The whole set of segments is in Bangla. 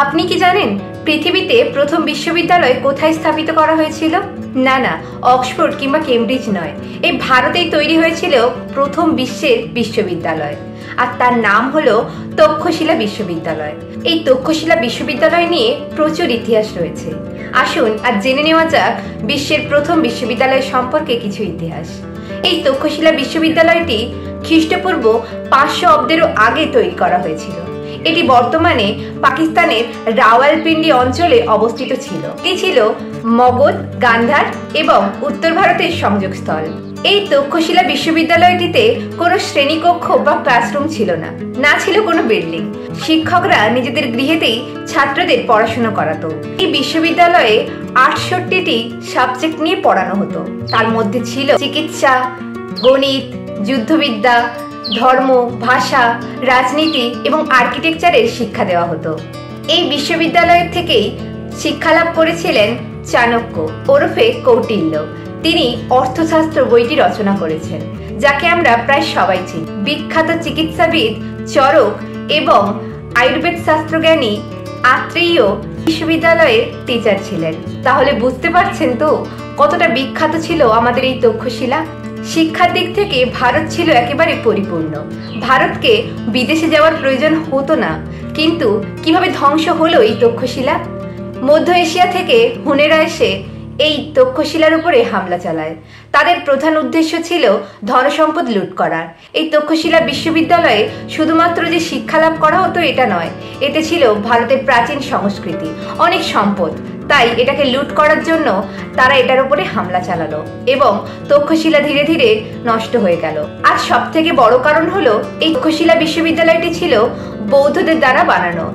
আপনি কি জানেন পৃথিবীতে প্রথম বিশ্ববিদ্যালয় কোথায় স্থাপিত করা হয়েছিল? না, অক্সফোর্ড কিংবা কেমব্রিজ নয়। এই ভারতেই তৈরি হয়েছিল প্রথম বিশ্বের বিশ্ববিদ্যালয়, আর তার নাম হলো তক্ষশিলা বিশ্ববিদ্যালয়। এই তক্ষশিলা বিশ্ববিদ্যালয় নিয়ে প্রচুর ইতিহাস রয়েছে। আসুন আর জেনে নেওয়া যাক বিশ্বের প্রথম বিশ্ববিদ্যালয় সম্পর্কে কিছু ইতিহাস। এই তক্ষশিলা বিশ্ববিদ্যালয়টি খ্রিস্টপূর্ব 500 অব্দেরও আগে তৈরি করা হয়েছিল। এটি বর্তমানে পাকিস্তানের রাওয়ালপিন্ডি অঞ্চলে অবস্থিত ছিল। এটি ছিল মগধ, গান্ধার এবং উত্তর ভারতের সংযোগস্থল। এই তক্ষশিলা বিশ্ববিদ্যালয়টিতে কোনো শ্রেণীকক্ষ বা ক্লাসরুম ছিল না, না ছিল কোনো বিল্ডিং। শিক্ষকরা নিজেদের গৃহেতেই ছাত্রদের পড়াশোনা করাতো। এই বিশ্ববিদ্যালয়ে 68টি সাবজেক্ট নিয়ে পড়ানো হতো। তার মধ্যে ছিল চিকিৎসা, গণিত, যুদ্ধবিদ্যা, ধর্ম, ভাষা, রাজনীতি এবং আর্কিটেকচারের শিক্ষা দেওয়া হতো। এই বিশ্ববিদ্যালয়ের থেকেই শিক্ষালাভ করেছিলেন চাণক্য ওরফে কৌটিল্য। তিনি অর্থশাস্ত্র বইটি রচনা করেছেন, যাকে আমরা প্রায় সবাই চিনি। বিখ্যাত চিকিৎসাবিদ চরক এবং আয়ুর্বেদ শাস্ত্রজ্ঞানী আত্রেয় বিশ্ববিদ্যালয়ের টিচার ছিলেন। তাহলে বুঝতে পারছেন তো কতটা বিখ্যাত ছিল আমাদের এই তক্ষশিলা। শিক্ষার দিক থেকে ভারত ছিল একেবারে পরিপূর্ণ। ভারতকে বিদেশে যাওয়ার প্রয়োজন হতো না। কিন্তু কিভাবে ধ্বংস হলো এই তক্ষশিলা? মধ্য এশিয়া থেকে হুনেরা এসে এই তক্ষশিলার উপরে হামলা চালায়। তাদের প্রধান উদ্দেশ্য ছিল ধনসম্পদ লুট করার। এই তক্ষশিলা বিশ্ববিদ্যালয়ে শুধুমাত্র যে শিক্ষা লাভ করা হতো এটা নয়, এতে ছিল ভারতের প্রাচীন সংস্কৃতি, অনেক সম্পদ। তাই এটাকে লুট করার জন্য তারা এটার উপরে হামলা চালালো এবং তক্ষশিলা ধীরে ধীরে নষ্ট হয়ে গেল। আর সব থেকে বড় কারণ হলো এই তক্ষশিলা বিশ্ববিদ্যালয়টি ছিল বৌদ্ধদের দ্বারা বানানো।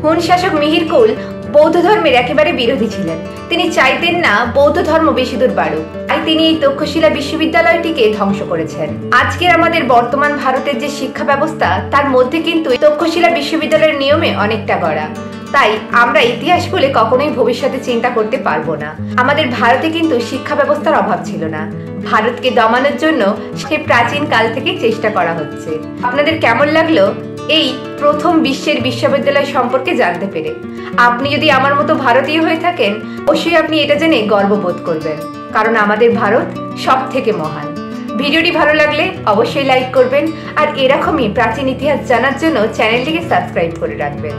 হুন শাসক মিহির কুল বৌদ্ধ ধর্মের একেবারে বিরোধী ছিলেন। তিনি চাইতেন না বৌদ্ধ ধর্ম বেশি দূর বাড়ুক, তাই তিনি এই তক্ষশিলা বিশ্ববিদ্যালয়টিকে ধ্বংস করেছেন। আজকের আমাদের বর্তমান ভারতের যে শিক্ষা ব্যবস্থা, তার মধ্যে কিন্তু তক্ষশিলা বিশ্ববিদ্যালয়ের নিয়মে অনেকটা গড়া। তাই আমরা ইতিহাস বলে কখনোই ভবিষ্যতে চিন্তা করতে পারবো না। আমাদের ভারতে কিন্তু শিক্ষা ব্যবস্থার অভাব ছিল না। ভারতকে দমানোর জন্য সে প্রাচীন কাল থেকে চেষ্টা করা হচ্ছে। আপনাদের কেমন লাগলো এই প্রথম বিশ্বের বিশ্ববিদ্যালয় সম্পর্কে জানতে পেরে? আপনি যদি আমার মতো ভারতীয় হয়ে থাকেন, অবশ্যই আপনি এটা জেনে গর্ববোধ করবেন, কারণ আমাদের ভারত সব থেকে মহান। ভিডিওটি ভালো লাগলে অবশ্যই লাইক করবেন, আর এরকমই প্রাচীন ইতিহাস জানার জন্য চ্যানেলটিকে সাবস্ক্রাইব করে রাখবেন।